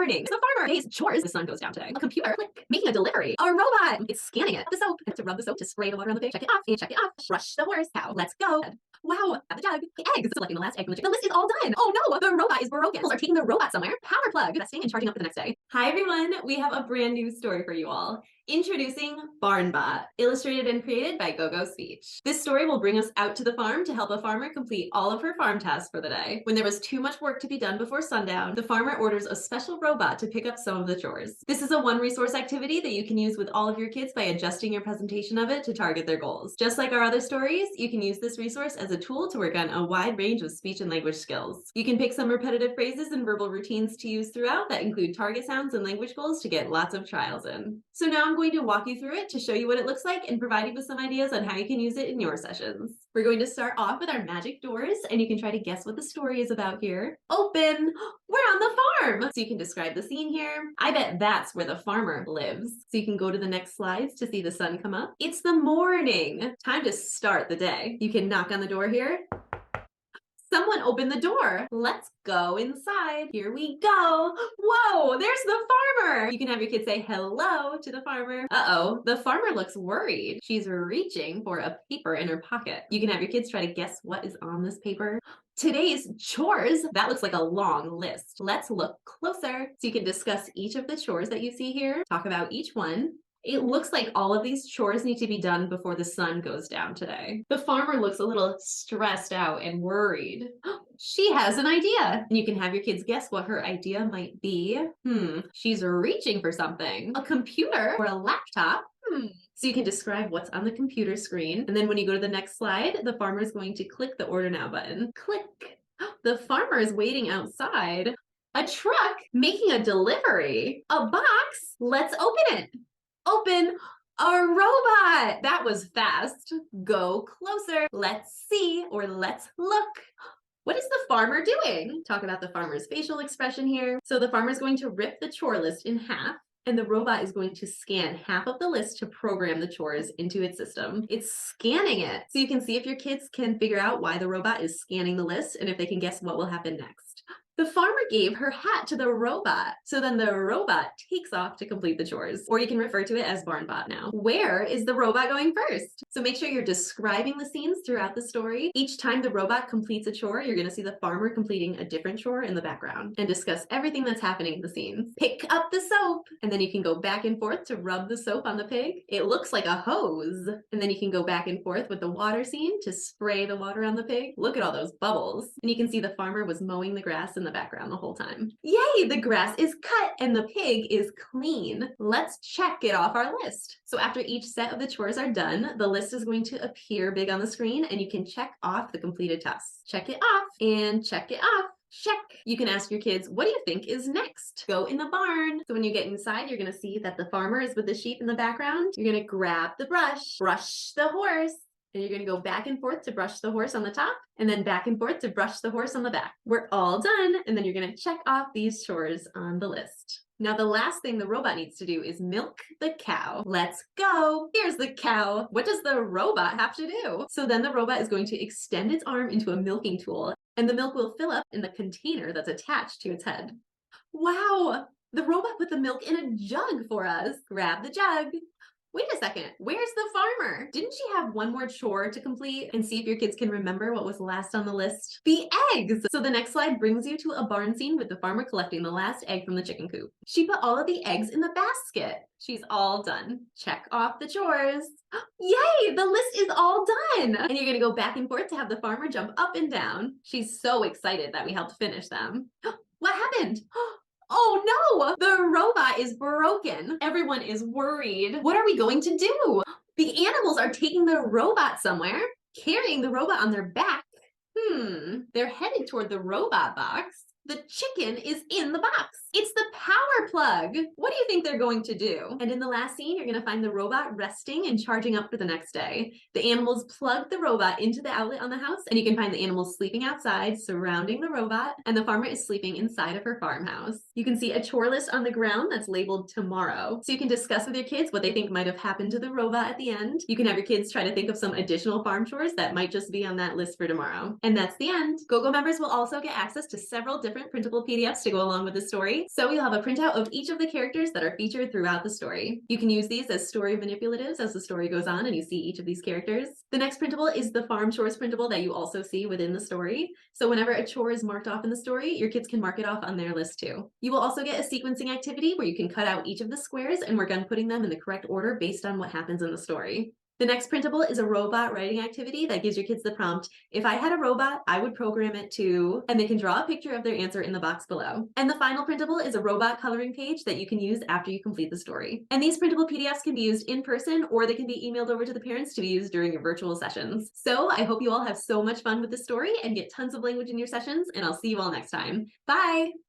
morning. The farmer pays chores. The sun goes down today. A computer, click, making a delivery. A robot, it's scanning it. The soap, to rub the soap, to spray the water on the pig. Check it off, and check it off. Brush the horse. Cow, let's go. Wow, have the jug. The eggs, selecting the last egg from the chicken. The list is all done. Oh no, the robot is broken. Are taking the robot somewhere. Power plug, investing and charging up for the next day. Hi everyone, we have a brand new story for you all. Introducing BarnBot, illustrated and created by GoGo Speech. This story will bring us out to the farm to help a farmer complete all of her farm tasks for the day. When there was too much work to be done before sundown, the farmer orders a special robot to pick up some of the chores. This is a one-resource activity that you can use with all of your kids by adjusting your presentation of it to target their goals. Just like our other stories, you can use this resource as a tool to work on a wide range of speech and language skills. You can pick some repetitive phrases and verbal routines to use throughout that include target sounds and language goals to get lots of trials in. So now I'm going to walk you through it to show you what it looks like and provide you with some ideas on how you can use it in your sessions. We're going to start off with our magic doors, and you can try to guess what the story is about here. Open! We're on the farm! So you can describe the scene here. I bet that's where the farmer lives. So you can go to the next slides to see the sun come up. It's the morning! Time to start the day. You can knock on the door here. Someone open the door. Let's go inside. Here we go. Whoa, there's the farmer. You can have your kids say hello to the farmer. Uh-oh, the farmer looks worried. She's reaching for a paper in her pocket. You can have your kids try to guess what is on this paper. Today's chores, that looks like a long list. Let's look closer. So you can discuss each of the chores that you see here, talk about each one. It looks like all of these chores need to be done before the sun goes down today. The farmer looks a little stressed out and worried. She has an idea. And you can have your kids guess what her idea might be. She's reaching for something. A computer or a laptop? So you can describe what's on the computer screen. And then when you go to the next slide, the farmer is going to click the Order Now button. Click. The farmer is waiting outside. A truck making a delivery. A box. Let's open it. Open a robot. That was fast. Go closer. Let's see, or let's look. What is the farmer doing? Talk about the farmer's facial expression here. So the farmer is going to rip the chore list in half, and the robot is going to scan half of the list to program the chores into its system. It's scanning it. So you can see if your kids can figure out why the robot is scanning the list and if they can guess what will happen next. The farmer gave her hat to the robot. So then the robot takes off to complete the chores, or you can refer to it as BarnBot now. Where is the robot going first? So make sure you're describing the scenes throughout the story. Each time the robot completes a chore, you're gonna see the farmer completing a different chore in the background, and discuss everything that's happening in the scenes. Pick up the soap, and then you can go back and forth to rub the soap on the pig. It looks like a hose. And then you can go back and forth with the water scene to spray the water on the pig. Look at all those bubbles. And you can see the farmer was mowing the grass in the background the whole time. Yay, the grass is cut and the pig is clean. Let's check it off our list. So after each set of the chores are done, the list is going to appear big on the screen, and you can check off the completed tasks. Check it off and check it off. Check. You can ask your kids, what do you think is next? Go in the barn. So when you get inside, you're going to see that the farmer is with the sheep in the background. You're going to grab the brush, brush the horse. And you're going to go back and forth to brush the horse on the top, and then back and forth to brush the horse on the back. We're all done, and then you're going to check off these chores on the list. Now, the last thing the robot needs to do is milk the cow. Let's go. Here's the cow. What does the robot have to do? So then the robot is going to extend its arm into a milking tool, and the milk will fill up in the container that's attached to its head. Wow, the robot put the milk in a jug for us. Grab the jug. Wait a second, where's the farmer? Didn't she have one more chore to complete? And see if your kids can remember what was last on the list. The eggs! So the next slide brings you to a barn scene with the farmer collecting the last egg from the chicken coop. She put all of the eggs in the basket. She's all done. Check off the chores. Yay, the list is all done. And you're gonna go back and forth to have the farmer jump up and down. She's so excited that we helped finish them. What happened? Oh no, the robot is broken. Everyone is worried. What are we going to do? The animals are taking the robot somewhere, carrying the robot on their back. They're headed toward the robot box. The chicken is in the box. It's the power plug. What do you think they're going to do. And in the last scene, you're gonna find the robot resting and charging up for the next day. The animals plug the robot into the outlet on the house, and you can find the animals sleeping outside, surrounding the robot, and the farmer is sleeping inside of her farmhouse. You can see a chore list on the ground that's labeled tomorrow. So you can discuss with your kids what they think might have happened to the robot at the end. You can have your kids try to think of some additional farm chores that might just be on that list for tomorrow. And that's the end. GoGo members will also get access to several different printable PDFs to go along with the story. So you'll have a printout of each of the characters that are featured throughout the story. You can use these as story manipulatives as the story goes on and you see each of these characters. The next printable is the farm chores printable that you also see within the story. So whenever a chore is marked off in the story, your kids can mark it off on their list too. You will also get a sequencing activity where you can cut out each of the squares and work on putting them in the correct order based on what happens in the story. The next printable is a robot writing activity that gives your kids the prompt, if I had a robot, I would program it to, and they can draw a picture of their answer in the box below. And the final printable is a robot coloring page that you can use after you complete the story. And these printable PDFs can be used in person or they can be emailed over to the parents to be used during your virtual sessions. So I hope you all have so much fun with this story and get tons of language in your sessions, and I'll see you all next time. Bye!